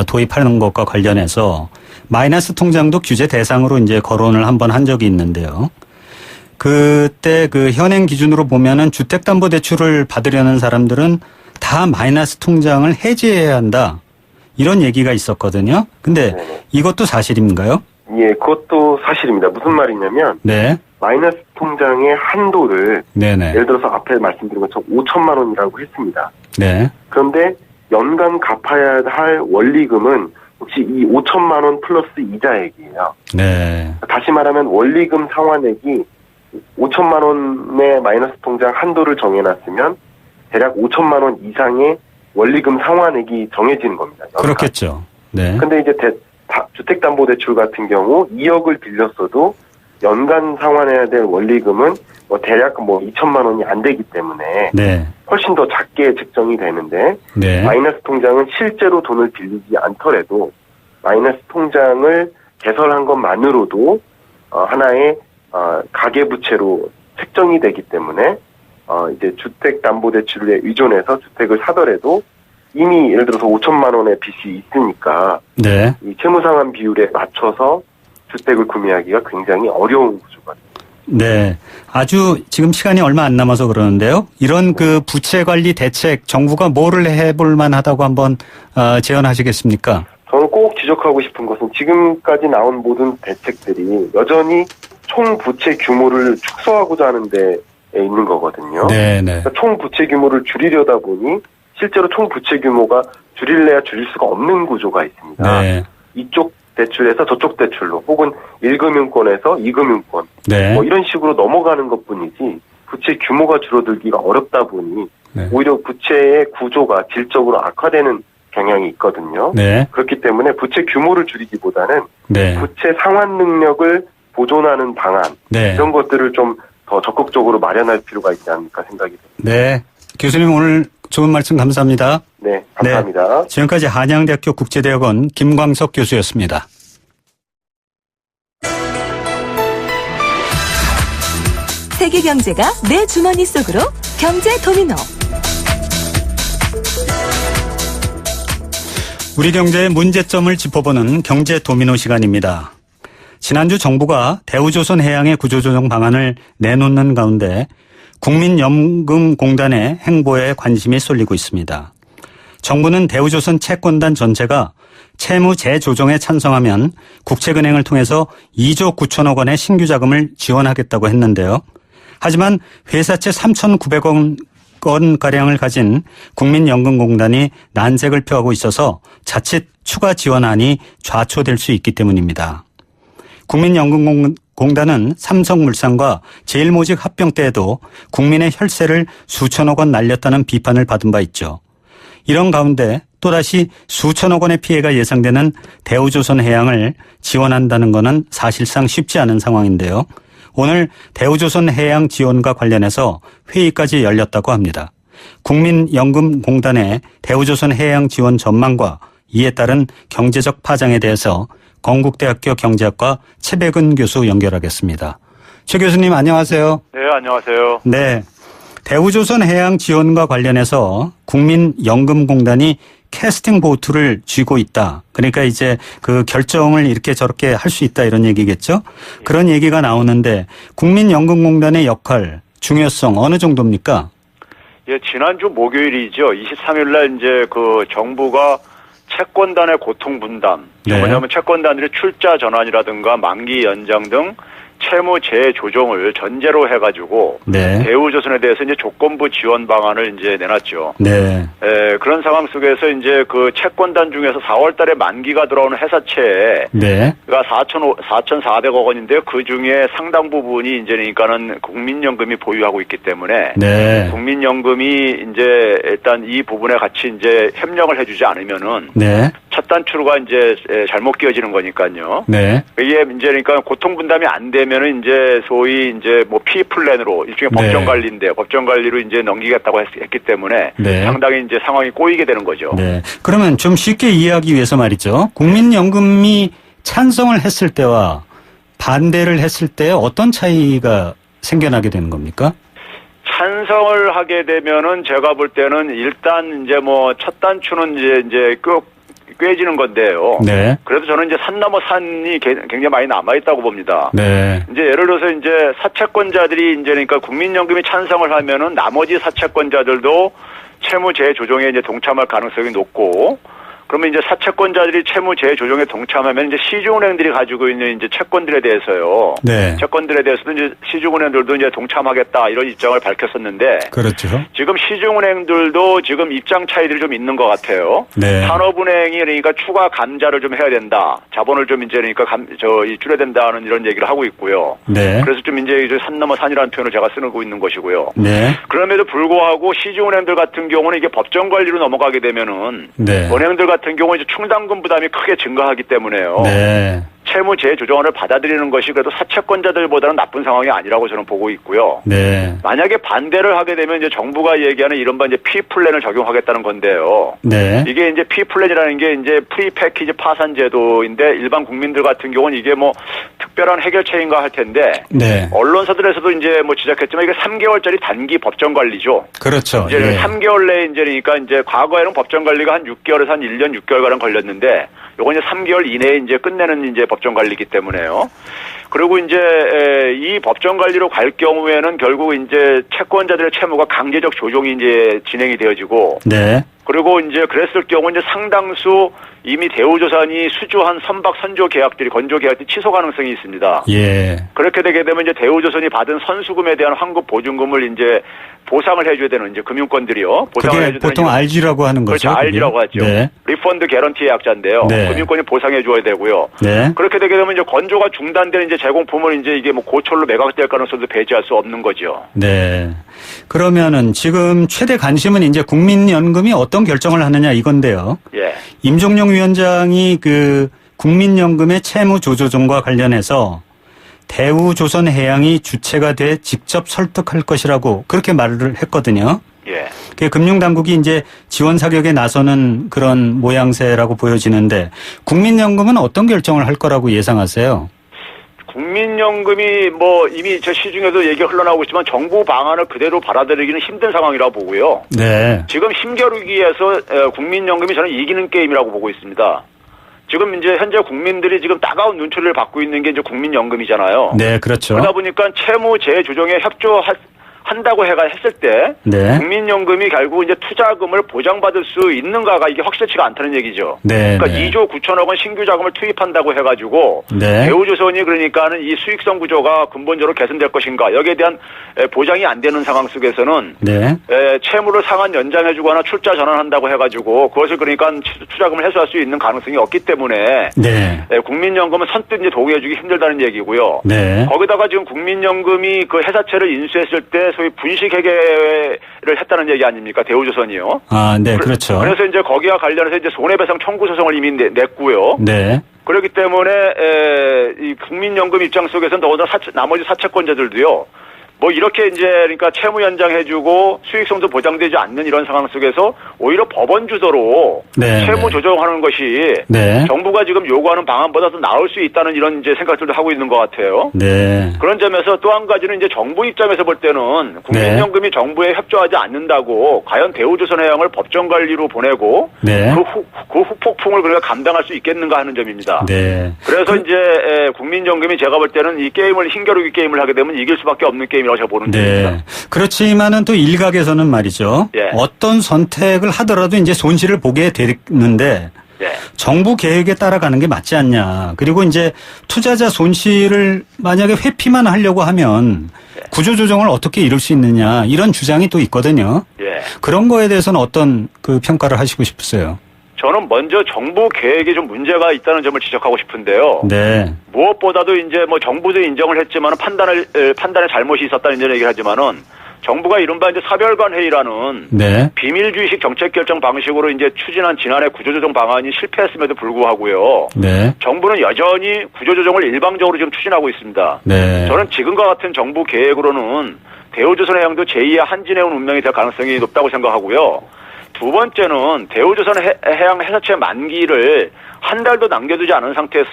도입하는 것과 관련해서 마이너스 통장도 규제 대상으로 이제 거론을 한번 한 적이 있는데요. 그때 그 현행 기준으로 보면은 주택담보대출을 받으려는 사람들은 다 마이너스 통장을 해지해야 한다. 이런 얘기가 있었거든요. 근데 네네. 이것도 사실인가요? 예, 그것도 사실입니다. 무슨 말이냐면 네. 마이너스 통장의 한도를 네네. 예를 들어서 앞에 말씀드린 것처럼 5천만 원이라고 했습니다. 네. 그런데 연간 갚아야 할 원리금은 혹시 이 5천만 원 플러스 이자액이에요. 네. 다시 말하면 원리금 상환액이 5천만 원의 마이너스 통장 한도를 정해놨으면 대략 5천만 원 이상의 원리금 상환액이 정해지는 겁니다. 연간. 그렇겠죠. 네. 근데 이제 주택담보대출 같은 경우 2억을 빌렸어도 연간 상환해야 될 원리금은 대략 2천만 원이 안 되기 때문에 네. 훨씬 더 작게 책정이 되는데 네. 마이너스 통장은 실제로 돈을 빌리지 않더라도 마이너스 통장을 개설한 것만으로도 하나의 가계부채로 책정이 되기 때문에 이제 주택담보대출에 의존해서 주택을 사더라도 이미 예를 들어서 5천만 원의 빚이 있으니까 네. 이 채무상환 비율에 맞춰서 주택을 구매하기가 굉장히 어려운 구조가 됩니다. 네. 아주 지금 시간이 얼마 안 남아서 그러는데요. 이런 그 부채 관리 대책 정부가 뭐를 해볼 만하다고 한번 제언하시겠습니까? 저는 꼭 지적하고 싶은 것은 지금까지 나온 모든 대책들이 여전히 총 부채 규모를 축소하고자 하는 데 있는 거거든요. 네, 네. 그러니까 총 부채 규모를 줄이려다 보니 실제로 총 부채 규모가 줄일래야 줄일 수가 없는 구조가 있습니다. 네. 이쪽 대출에서 저쪽 대출로 혹은 1금융권에서 2금융권 네. 뭐 이런 식으로 넘어가는 것뿐이지 부채 규모가 줄어들기가 어렵다 보니 네. 오히려 부채의 구조가 질적으로 악화되는 경향이 있거든요. 네. 그렇기 때문에 부채 규모를 줄이기보다는 네. 부채 상환 능력을 보존하는 방안 네. 이런 것들을 좀 더 적극적으로 마련할 필요가 있지 않을까 생각이 듭니다. 네. 교수님 오늘 좋은 말씀 감사합니다. 네, 감사합니다. 네. 지금까지 한양대학교 국제대학원 김광석 교수였습니다. 세계 경제가 내 주머니 속으로 경제 도미노. 우리 경제의 문제점을 짚어보는 경제 도미노 시간입니다. 지난주 정부가 대우조선해양의 구조조정 방안을 내놓는 가운데 국민연금공단의 행보에 관심이 쏠리고 있습니다. 정부는 대우조선 채권단 전체가 채무 재조정에 찬성하면 국책은행을 통해서 2조 9천억 원의 신규 자금을 지원하겠다고 했는데요. 하지만 회사채 3,900억 원가량을 가진 국민연금공단이 난색을 표하고 있어서 자칫 추가 지원안이 좌초될 수 있기 때문입니다. 국민연금공단은 삼성물산과 제일모직 합병 때에도 국민의 혈세를 수천억 원 날렸다는 비판을 받은 바 있죠. 이런 가운데 또다시 수천억 원의 피해가 예상되는 대우조선해양을 지원한다는 것은 사실상 쉽지 않은 상황인데요. 오늘 대우조선해양 지원과 관련해서 회의까지 열렸다고 합니다. 국민연금공단의 대우조선해양 지원 전망과 이에 따른 경제적 파장에 대해서 건국대학교 경제학과 최백은 교수 연결하겠습니다. 최 교수님 안녕하세요. 네, 안녕하세요. 네, 대우조선해양 지원과 관련해서 국민연금공단이 캐스팅 보트를 쥐고 있다. 그러니까 이제 그 결정을 이렇게 저렇게 할 수 있다 이런 얘기겠죠. 그런 얘기가 나오는데 국민연금공단의 역할, 중요성 어느 정도입니까? 예, 지난주 목요일이죠. 23일 날 이제 그 정부가 채권단의 고통 분담, 네. 뭐냐면 채권단들의 출자 전환이라든가 만기 연장 등 채무 재조정을 전제로 해가지고 네. 대우조선에 대해서 이제 조건부 지원 방안을 이제 내놨죠. 네. 그런 상황 속에서 이제 그 채권단 중에서 4월달에 만기가 들어오는 회사채가 네. 4,400억 원인데요. 그 중에 상당 부분이 이제 그러니까는 국민연금이 보유하고 있기 때문에 네. 국민연금이 이제 일단 이 부분에 같이 이제 협력을 해주지 않으면은 네. 첫 단추가 이제 잘못 끼어지는 거니까요. 네. 이게 이제 그러니까 고통 분담이 안 되면은 이제 소위 이제 뭐 피 플랜으로 일종의 네. 법정 관리인데 법정 관리로 이제 넘기겠다고 했기 때문에 네. 상당히 이제 상황이 꼬이게 되는 거죠. 네. 그러면 좀 쉽게 이해하기 위해서 말이죠. 국민연금이 찬성을 했을 때와 반대를 했을 때 어떤 차이가 생겨나게 되는 겁니까? 찬성을 하게 되면은 제가 볼 때는 일단 이제 뭐 첫 단추는 이제 꿰지는 건데요. 네. 그래도 저는 이제 산 넘어 산이 굉장히 많이 남아있다고 봅니다. 네. 이제 예를 들어서 이제 사채권자들이 이제 그러니까 국민연금이 찬성을 하면은 나머지 사채권자들도 채무 재조정에 이제 동참할 가능성이 높고, 그러면 이제 사채권자들이 채무 재조정에 동참하면 이제 시중은행들이 가지고 있는 이제 채권들에 대해서요. 네. 채권들에 대해서도 이제 시중은행들도 이제 동참하겠다 이런 입장을 밝혔었는데. 그렇죠. 지금 시중은행들도 지금 입장 차이들이 좀 있는 것 같아요. 네. 산업은행이 그러니까 추가 감자를 좀 해야 된다. 자본을 좀 이제 그러니까 줄여야 된다는 이런 얘기를 하고 있고요. 네. 그래서 좀 이제 산 넘어 산이라는 표현을 제가 쓰고 있는 것이고요. 네. 그럼에도 불구하고 시중은행들 같은 경우는 이게 법정 관리로 넘어가게 되면은 네. 은행들 같은 경우는 이제 충당금 부담이 크게 증가하기 때문에요. 네. 채무 재조정을 받아들이는 것이 그래도 사채권자들보다는 나쁜 상황이 아니라고 저는 보고 있고요. 네. 만약에 반대를 하게 되면 이제 정부가 얘기하는 이른바 이제 P 플랜을 적용하겠다는 건데요. 네. 이게 이제 P 플랜이라는 게 이제 프리 패키지 파산 제도인데 일반 국민들 같은 경우는 이게 뭐 특별한 해결책인가 할 텐데. 네. 언론사들에서도 이제 뭐 지적했지만 이게 3개월짜리 단기 법정 관리죠. 그렇죠. 이제 예. 3개월 내에 이제 그러니까 이제 과거에는 법정 관리가 한 6개월에서 한 1년 6개월가량 걸렸는데 요건 이제 3개월 이내에 이제 끝내는 이제 법정 법정 관리이기 때문에요. 그리고 이제 이 법정 관리로 갈 경우에는 결국 이제 채권자들의 채무가 강제적 조정이 이제 진행이 되어지고, 네. 그리고 이제 그랬을 경우 이제 상당수 이미 대우조선이 수주한 선박 선조 계약들이 건조 계약들이 취소 가능성이 있습니다. 예. 그렇게 되게 되면 이제 대우조선이 받은 선수금에 대한 환급 보증금을 이제 보상을 해줘야 되는 이제 금융권들이요. 보상을 그게 해줘야 보통 되는 RG라고 하는 거죠. 그렇죠. RG라고 하죠. 네. 리펀드 개런티의 약자인데요. 네. 금융권이 보상해 줘야 되고요. 네. 그렇게 되게 되면 이제 건조가 중단되는 이제 제공품을 이제 이게 뭐 고철로 매각될 가능성도 배제할 수 없는 거죠. 네. 그러면은 지금 최대 관심은 이제 국민연금이 어떤 결정을 하느냐 이건데요. 예. 임종용 위원장이 그 국민연금의 채무 조조정과 관련해서 대우조선해양이 주체가 돼 직접 설득할 것이라고 그렇게 말을 했거든요. 예. 그 금융당국이 이제 지원 사격에 나서는 그런 모양새라고 보여지는데 국민연금은 어떤 결정을 할 거라고 예상하세요? 국민연금이 뭐 이미 저 시중에도 얘기가 흘러나오고 있지만 정부 방안을 그대로 받아들이기는 힘든 상황이라고 보고요. 네. 지금 힘겨루기에서 국민연금이 저는 이기는 게임이라고 보고 있습니다. 지금 이제 현재 국민들이 지금 따가운 눈초리를 받고 있는 게 이제 국민연금이잖아요. 네, 그렇죠. 그러다 보니까 채무 재조정에 협조한다고 했을 때 네. 국민연금이 결국 이제 투자금을 보장받을 수 있는가가 이게 확실치가 않다는 얘기죠. 네. 그러니까 네. 2조 9천억 원 신규 자금을 투입한다고 해가지고 네. 대우조선이 그러니까는 이 수익성 구조가 근본적으로 개선될 것인가 여기에 대한 보장이 안 되는 상황 속에서는 네. 채무를 상환 연장해주거나 출자 전환한다고 해가지고 그것을 그러니까 투자금을 해소할 수 있는 가능성이 없기 때문에 네. 국민연금은 선뜻 이제 동의해주기 힘들다는 얘기고요. 네. 거기다가 지금 국민연금이 그 회사채를 인수했을 때 소위 분식회계를 했다는 얘기 아닙니까? 대우조선이요. 아, 네, 그렇죠. 그래서 이제 거기와 관련해서 이제 손해배상 청구 소송을 이미 냈고요. 네. 그렇기 때문에 이 국민연금 입장 속에서는 더더나 나머지 사채권자들도요. 뭐 이렇게 이제 그러니까 채무 연장해주고 수익성도 보장되지 않는 이런 상황 속에서 오히려 법원 주도로 네, 채무 네. 조정하는 것이 네. 정부가 지금 요구하는 방안보다 더 나을 수 있다는 이런 이제 생각들도 하고 있는 것 같아요. 네. 그런 점에서 또 한 가지는 이제 정부 입장에서 볼 때는 국민연금이 정부에 협조하지 않는다고 과연 대우조선해양을 법정 관리로 보내고 네. 그 후폭풍을 그러니까 감당할 수 있겠는가 하는 점입니다. 네. 그래서 이제 국민연금이 제가 볼 때는 이 게임을 힘겨루기 게임을 하게 되면 이길 수밖에 없는 게임이라고 제가 보는 중입니다. 네. 그렇지만은 또 일각에서는 말이죠. 예. 어떤 선택을 하더라도 이제 손실을 보게 되는데 예. 정부 계획에 따라가는 게 맞지 않냐. 그리고 이제 투자자 손실을 만약에 회피만 하려고 하면 구조조정을 어떻게 이룰 수 있느냐. 이런 주장이 또 있거든요. 예. 그런 거에 대해서는 어떤 그 평가를 하시고 싶으세요? 저는 먼저 정부 계획에 좀 문제가 있다는 점을 지적하고 싶은데요. 네. 무엇보다도 이제 뭐 정부도 인정을 했지만 판단에 잘못이 있었다는 이런 얘기를 하지만은 정부가 이른바 이제 사별관 회의라는 네. 비밀주의식 정책 결정 방식으로 이제 추진한 지난해 구조조정 방안이 실패했음에도 불구하고요. 네. 정부는 여전히 구조조정을 일방적으로 지금 추진하고 있습니다. 네. 저는 지금과 같은 정부 계획으로는 대우조선해양도 제2의 한진해운 운명이 될 가능성이 높다고 생각하고요. 두 번째는 대우조선해양 회사채 만기를 한 달도 남겨두지 않은 상태에서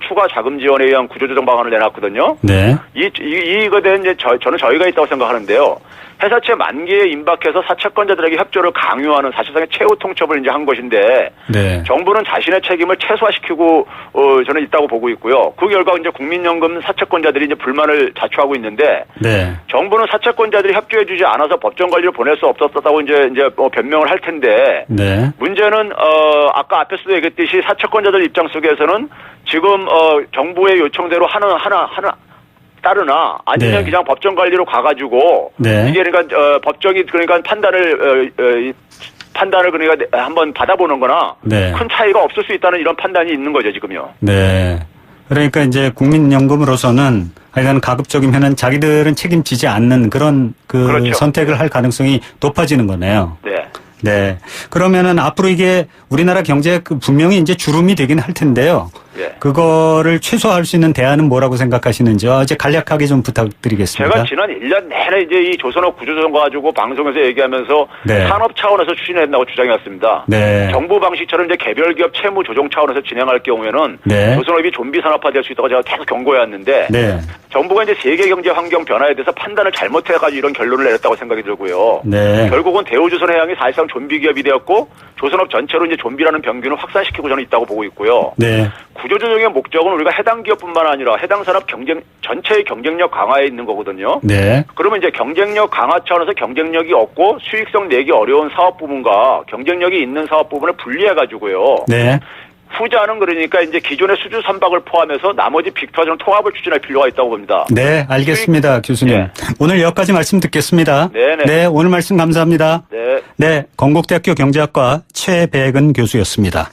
추가 자금 지원에 의한 구조조정 방안을 내놨거든요. 네. 이거에 대한 이제 저는 저희가 있다고 생각하는데요. 회사채 만기에 임박해서 사채권자들에게 협조를 강요하는 사실상의 최후 통첩을 이제 한 것인데 네. 정부는 자신의 책임을 최소화시키고 저는 있다고 보고 있고요. 그 결과 이제 국민연금 사채권자들이 이제 불만을 자초하고 있는데 네. 정부는 사채권자들이 협조해주지 않아서 법정 관리를 보낼 수 없었다고 이제 변명을 할 텐데 네. 문제는 아까 앞에서도 얘기했듯이 사채권자들 입장 속에서는 지금 정부의 요청대로 하나 따르나 아니면 네. 그냥 법정 관리로 가가지고 네. 이게 그러니까 법정이 그러니까 판단을 그러니까 한번 받아보는거나 네. 큰 차이가 없을 수 있다는 이런 판단이 있는 거죠 지금요. 네. 그러니까 이제 국민연금으로서는 하여간 가급적이면은 자기들은 책임지지 않는 그런 그렇죠. 선택을 할 가능성이 높아지는 거네요. 네. 네. 그러면은 앞으로 이게 우리나라 경제에 분명히 이제 주름이 되긴 할 텐데요. 예. 그거를 최소화할 수 있는 대안은 뭐라고 생각하시는지요? 이제 간략하게 좀 부탁드리겠습니다. 제가 지난 1년 내내 이제 이 조선업 구조조정 가지고 방송에서 얘기하면서 네. 산업 차원에서 추진한다고 주장해왔습니다. 네. 정부 방식처럼 이제 개별 기업 채무 조정 차원에서 진행할 경우에는 네. 조선업이 좀비 산업화될 수 있다고 제가 계속 경고해왔는데 네. 정부가 이제 세계 경제 환경 변화에 대해서 판단을 잘못해가지고 이런 결론을 내렸다고 생각이 들고요. 네. 결국은 대우조선해양이 사실상 좀비 기업이 되었고 조선업 전체로 이제 좀비라는 병균을 확산시키고 저는 있다고 보고 있고요. 네. 구조조정의 목적은 우리가 해당 기업뿐만 아니라 해당 산업 전체의 경쟁력 강화에 있는 거거든요. 네. 그러면 이제 경쟁력 강화 차원에서 경쟁력이 없고 수익성 내기 어려운 사업 부분과 경쟁력이 있는 사업 부분을 분리해 가지고요. 네. 후자는 그러니까 이제 기존의 수주 선박을 포함해서 나머지 빅터전 통합을 추진할 필요가 있다고 봅니다. 네, 알겠습니다, 교수님. 네. 오늘 여기까지 말씀 듣겠습니다. 네네. 네, 오늘 말씀 감사합니다. 네. 네, 건국대학교 경제학과 최백은 교수였습니다.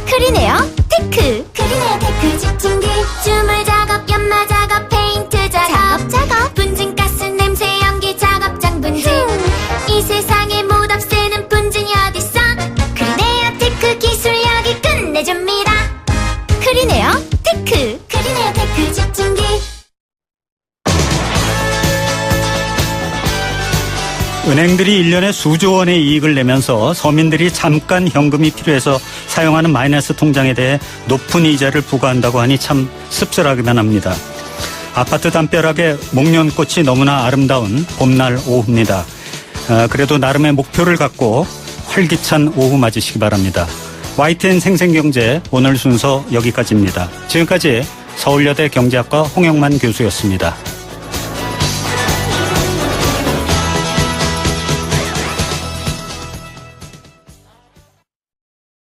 크리네어 테크. 크리네어 테크 집중기 주물 작업 연마 작업 페인트 작업 분진가스 냄새 연기 작업장 분진 이 세상에 못 없애는 분진이 어딨어. 크리네어 테크 기술력이 끝내줍니다. 크리네어 테크. 크리네어 테크 집중기. 은행들이 1년에 수조 원의 이익을 내면서 서민들이 잠깐 현금이 필요해서 사용하는 마이너스 통장에 대해 높은 이자를 부과한다고 하니 참 씁쓸하기만 합니다. 아파트 담벼락에 목련꽃이 너무나 아름다운 봄날 오후입니다. 그래도 나름의 목표를 갖고 활기찬 오후 맞으시기 바랍니다. YTN 생생경제 오늘 순서 여기까지입니다. 지금까지 서울여대 경제학과 홍영만 교수였습니다.